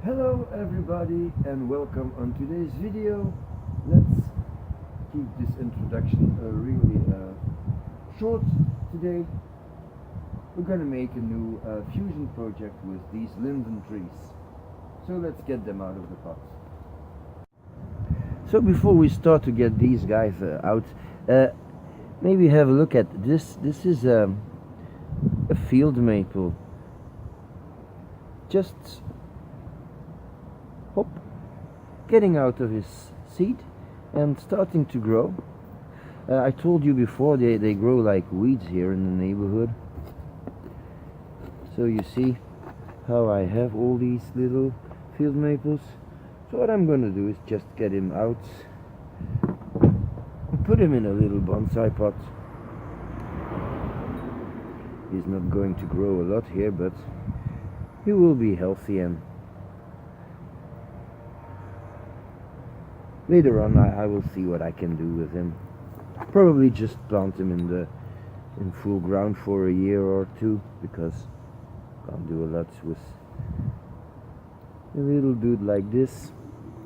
Hello everybody and welcome on today's video. Let's keep this introduction really short today. We're going to make a new fusion project with these linden trees. So let's get them out of the pot. So before we start to get these guys out, maybe have a look at this. This is a field maple. Just getting out of his seed and starting to grow. I told you before they grow like weeds here in the neighborhood. So you see how I have all these little field maples. So what I'm going to do is just get him out and put him in a little bonsai pot. He's not going to grow a lot here, but he will be healthy, and later on I will see what I can do with him. Probably just plant him in full ground for a year or two, because can't do a lot with a little dude like this.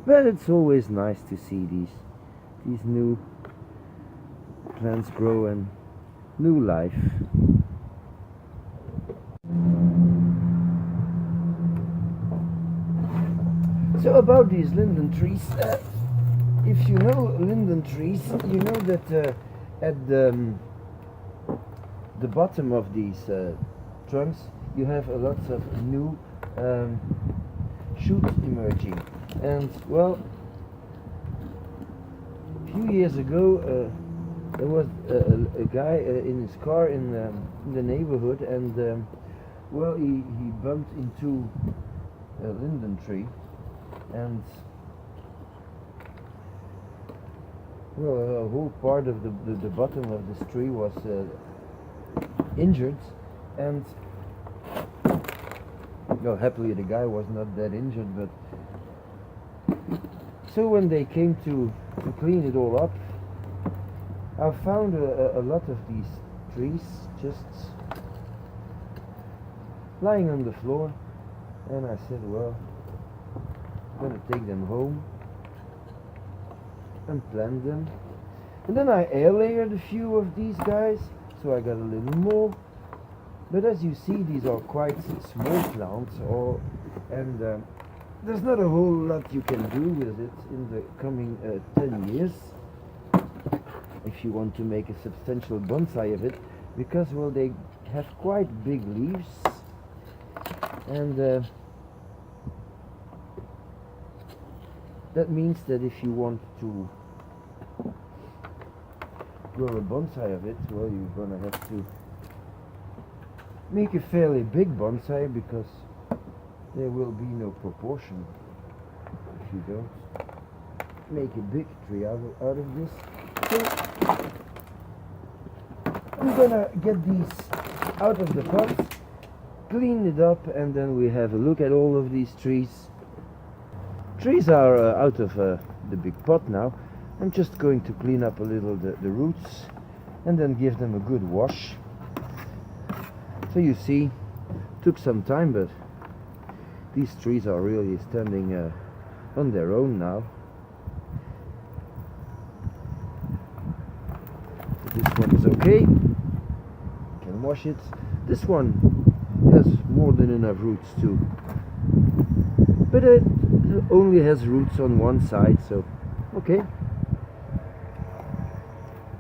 But it's always nice to see these new plants grow and new life. So about these linden trees, if you know linden trees, you know that at the bottom of these trunks you have a lot of new shoots emerging. And well, a few years ago there was a guy in his car in the neighborhood, and well, he bumped into a linden tree, and well, a whole part of the bottom of this tree was injured, and well, happily the guy was not that injured. But so when they came to clean it all up, I found a lot of these trees just lying on the floor, and I said, well, I'm gonna take them home and plant them. And then I air layered a few of these guys, so I got a little more. But as you see, these are quite small plants, and there's not a whole lot you can do with it in the coming 10 years if you want to make a substantial bonsai of it, because well, they have quite big leaves, and that means that if you want to grow a bonsai of it, well, you're gonna have to make a fairly big bonsai, because there will be no proportion if you don't make a big tree out of this. So I'm gonna get these out of the pot, clean it up, and then we have a look at all of these trees. Trees are out of the big pot now. I'm just going to clean up a little the roots and then give them a good wash. So you see, took some time, but these trees are really standing on their own now. This one is okay, can wash it. This one has more than enough roots too, but it only has roots on one side, so okay.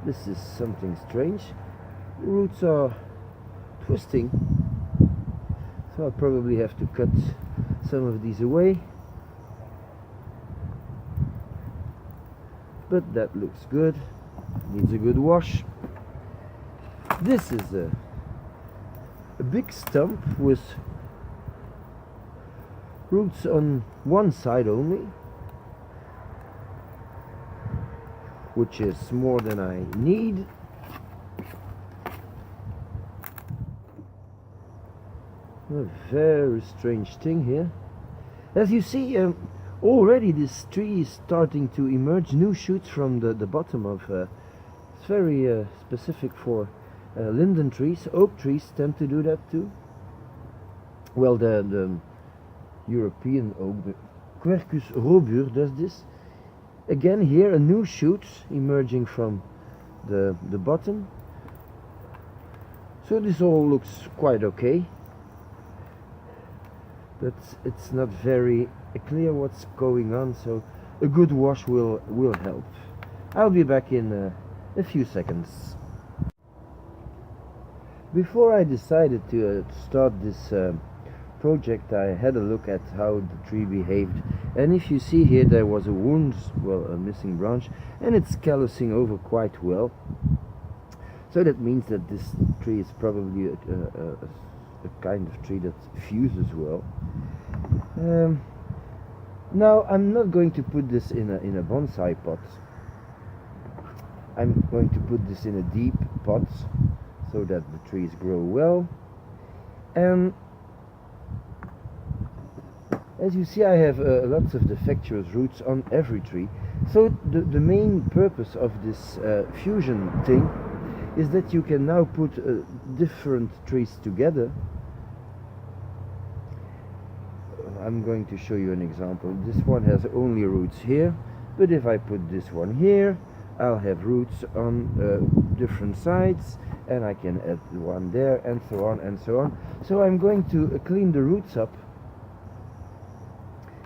This is something strange. The roots are twisting, so I'll probably have to cut some of these away, but that looks good. Needs a good wash. This is a big stump with roots on one side only, which is more than I need. A very strange thing here. As you see, already this tree is starting to emerge new shoots from the bottom of it's very specific for linden trees. Oak trees tend to do that too. Well, the European oak, the Quercus robur, does this. Again, here a new shoot emerging from the bottom. So this all looks quite okay, but it's not very clear what's going on, so a good wash will help. I'll be back in a few seconds. Before I decided to start this project, I had a look at how the tree behaved, and if you see here, there was a wound, well, a missing branch, and it's callousing over quite well. So that means that this tree is probably a kind of tree that fuses well. Now I'm not going to put this in a bonsai pot. I'm going to put this in a deep pot so that the trees grow well. And as you see, I have lots of defectuous roots on every tree. So the main purpose of this fusion thing is that you can now put different trees together. I'm going to show you an example. This one has only roots here, but if I put this one here, I'll have roots on different sides, and I can add one there, and so on and so on. So I'm going to clean the roots up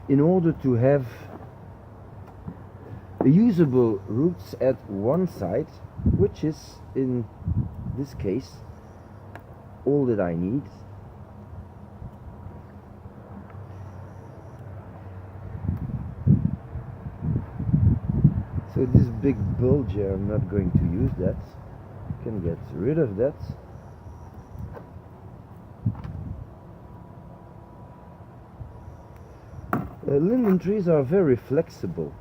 in order to have usable roots at one side, which is, in this case, all that I need. So this big bulge here, I'm not going to use that. I can get rid of that. Linden trees are very flexible.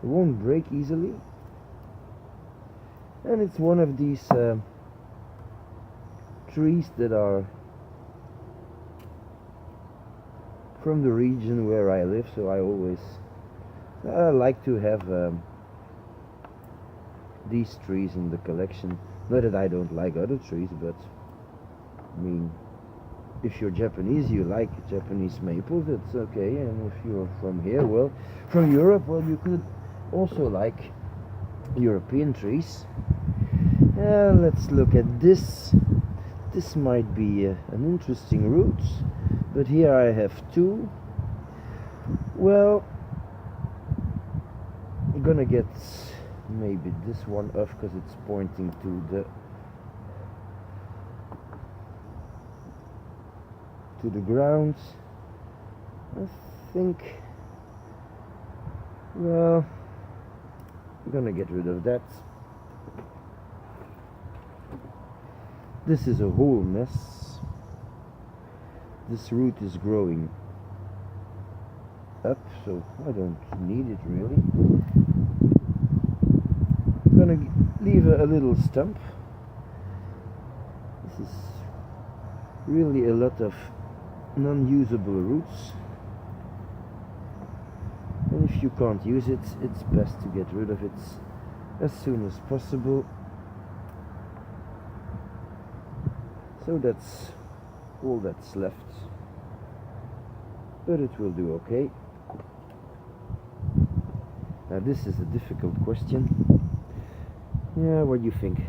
They won't break easily. And it's one of these trees that are from the region where I live, so I always like to have these trees in the collection. Not that I don't like other trees, but I mean, if you're Japanese, you like Japanese maple, that's okay. And if you're from here, well, from Europe, well, you could also like European trees. Let's look at this. This might be an interesting root, but here I have two. Well, I'm gonna get maybe this one off because it's pointing to the ground. I think, well, I'm gonna get rid of that. This is a whole mess. This root is growing up, so I don't need it really. I'm gonna leave a little stump. This is really a lot of non-usable roots, and if you can't use it, it's best to get rid of it as soon as possible. So that's all that's left, but it will do okay. Now this is a difficult question. Yeah, what do you think?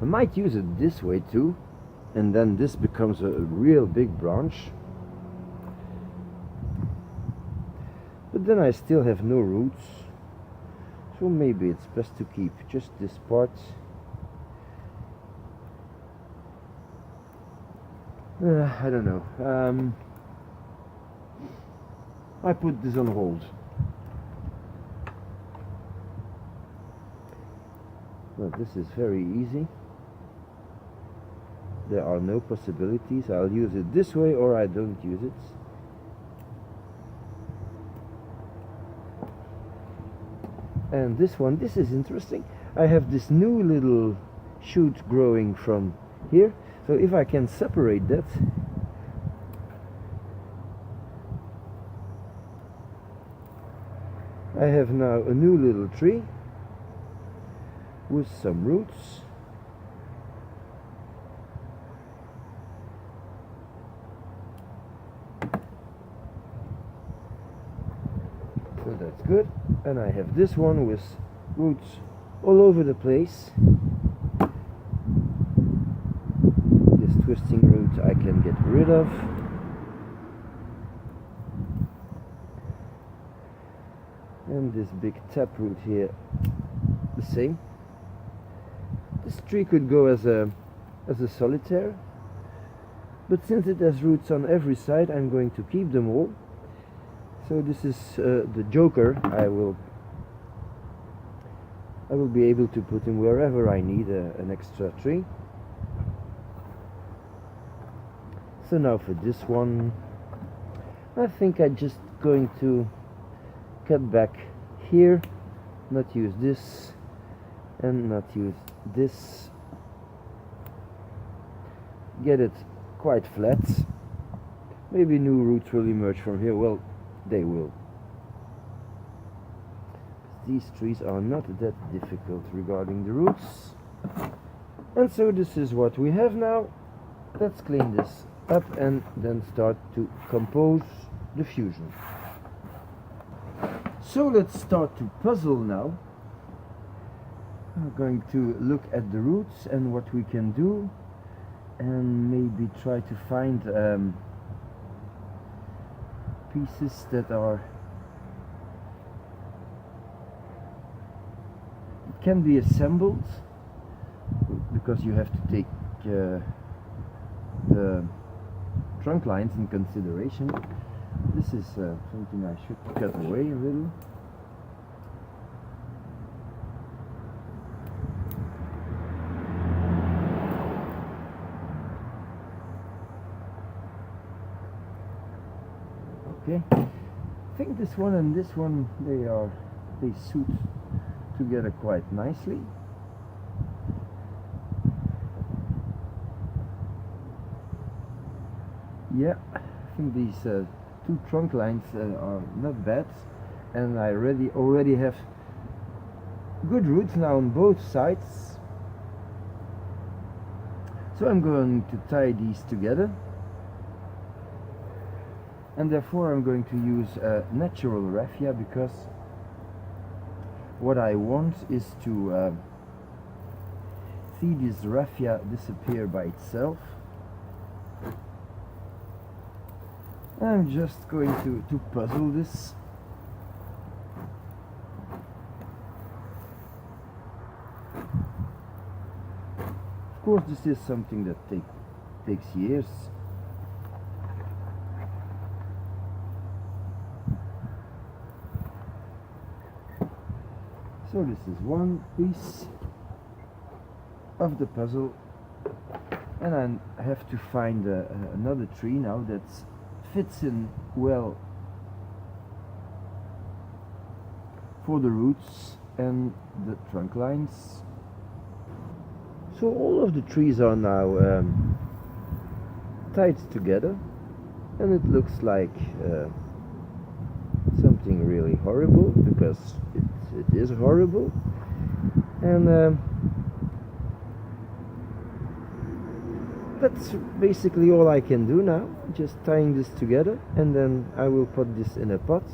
I might use it this way too, and then this becomes a real big branch. But then I still have no roots, so maybe it's best to keep just this part. I don't know. I put this on hold. Well, this is very easy. There are no possibilities. I'll use it this way or I don't use it. And this one, this is interesting. I have this new little shoot growing from here. So if I can separate that, I have now a new little tree with some roots. So that's good. And I have this one with roots all over the place. This twisting root I can get rid of. And this big taproot here, the same. This tree could go as a solitaire, but since it has roots on every side, I'm going to keep them all. So this is the joker. I will be able to put him wherever I need an extra tree. So now for this one, I think I'm just going to cut back here, not use this and not use this, get it quite flat. Maybe new roots will emerge from here. Well, they will. These trees are not that difficult regarding the roots. And so this is what we have now. Let's clean this up and then start to compose the fusion. So let's start to puzzle now. We're going to look at the roots and what we can do, and maybe try to find pieces that can be assembled, because you have to take the trunk lines in consideration. This is something I should cut away a little. Okay, I think this one and this one, they suit together quite nicely. Yeah, I think these two trunk lines are not bad, and I already have good roots now on both sides. So I'm going to tie these together, and therefore I'm going to use natural raffia, because what I want is to see this raffia disappear by itself. I'm just going to puzzle this. Of course, this is something that takes years. So this is one piece of the puzzle, and I have to find another tree now that fits in well for the roots and the trunk lines. So all of the trees are now tied together, and it looks like something really horrible, because it is horrible. And that's basically all I can do now, just tying this together, and then I will put this in a pot.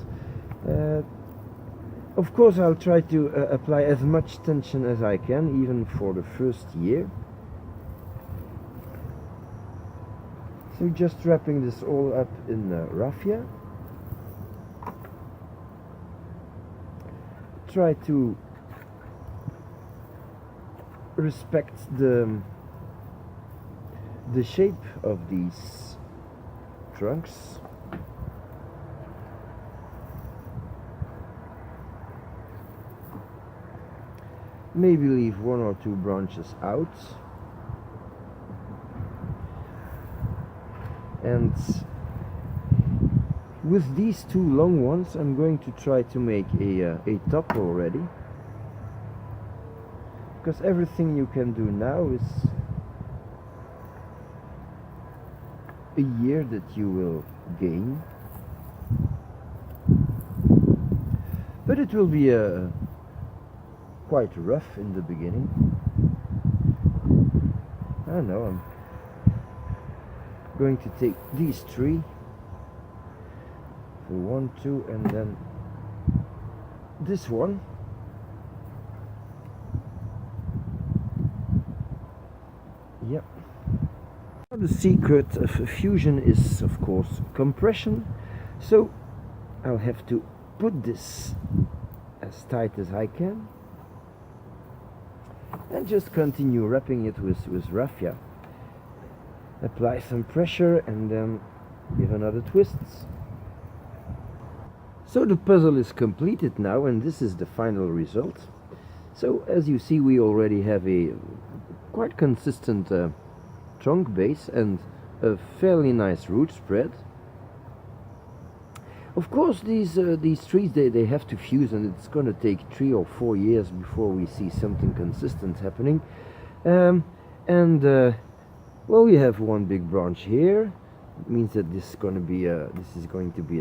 Of course, I'll try to apply as much tension as I can, even for the first year. So just wrapping this all up in raffia. Try to respect the shape of these trunks. Maybe leave one or two branches out, and with these two long ones I'm going to try to make a top already, because everything you can do now is a year that you will gain. but it will be quite rough in the beginning. I know. I'm going to take these three for 1, 2, and then this one. Yep. The secret of fusion is, of course, compression. So I'll have to put this as tight as I can and just continue wrapping it with raffia. Apply some pressure and then give another twist. So the puzzle is completed now, and this is the final result. So as you see, we already have a quite consistent trunk base and a fairly nice root spread. Of course, these trees, they have to fuse, and it's going to take 3 or 4 years before we see something consistent happening. Well, we have one big branch here. It means that this is going to be a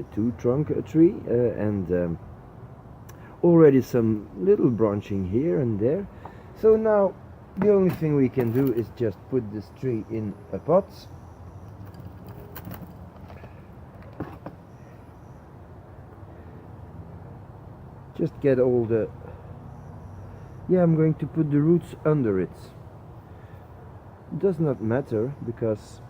2-trunk tree, and already some little branching here and there. So now the only thing we can do is just put this tree in a pot. Just get all the... Yeah, I'm going to put the roots under it. It does not matter, because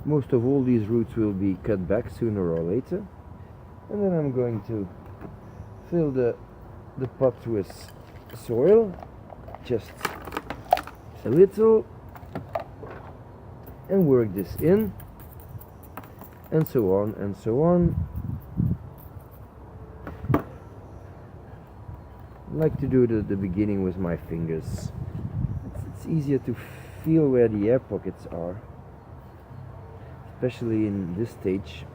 most of all these roots will be cut back sooner or later. And then I'm going to fill the pot with soil, just a little, and work this in, and so on and so on. I like to do it at the beginning with my fingers. It's easier to feel where the air pockets are, especially in this stage.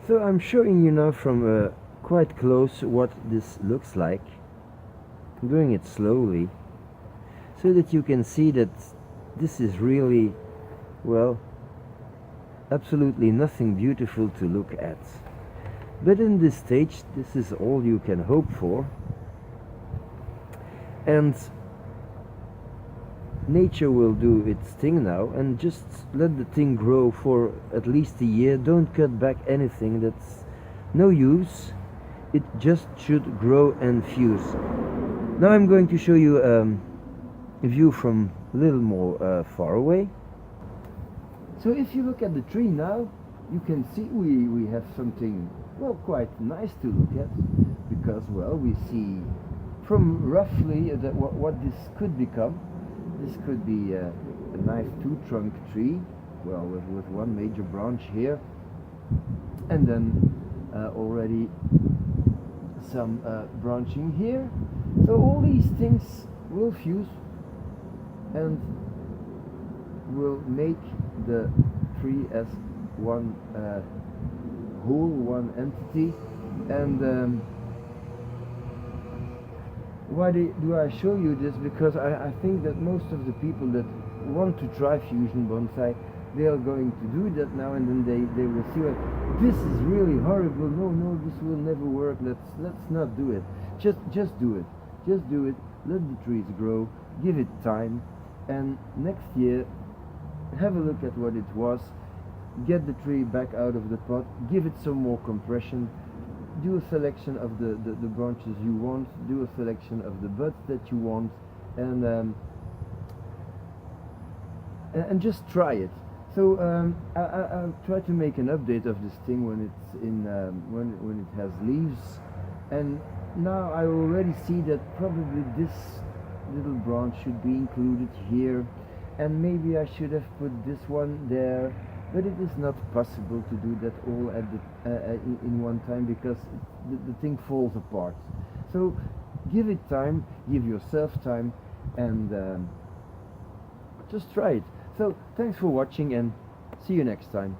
So I'm showing you now from quite close what this looks like. I'm doing it slowly so that you can see that this is really, well, absolutely nothing beautiful to look at. But in this stage, this is all you can hope for. And nature will do its thing now, and just let the thing grow for at least a year. Don't cut back anything, that's no use. It just should grow and fuse. Now I'm going to show you a view from a little more far away. So if you look at the tree now, you can see we have something, well, quite nice to look at, because, well, we see from roughly what this could become. This could be a nice 2-trunk tree, well, with one major branch here, and then already some branching here. So all these things will fuse and will make the tree as one whole, one entity. And why do I show you this? Because I think that most of the people that want to try fusion bonsai, they are going to do that now, and then they will see, like, this is really horrible, no, this will never work, let's not do it. Just do it. Just do it, let the trees grow, give it time, and next year have a look at what it was, get the tree back out of the pot, give it some more compression, do a selection of the branches you want, do a selection of the buds that you want, and just try it. So I'll try to make an update of this thing when it's in when it has leaves. And now I already see that probably this little branch should be included here, and maybe I should have put this one there. But it is not possible to do that all at in one time, because the thing falls apart. So give it time, give yourself time, and just try it. So thanks for watching, and see you next time.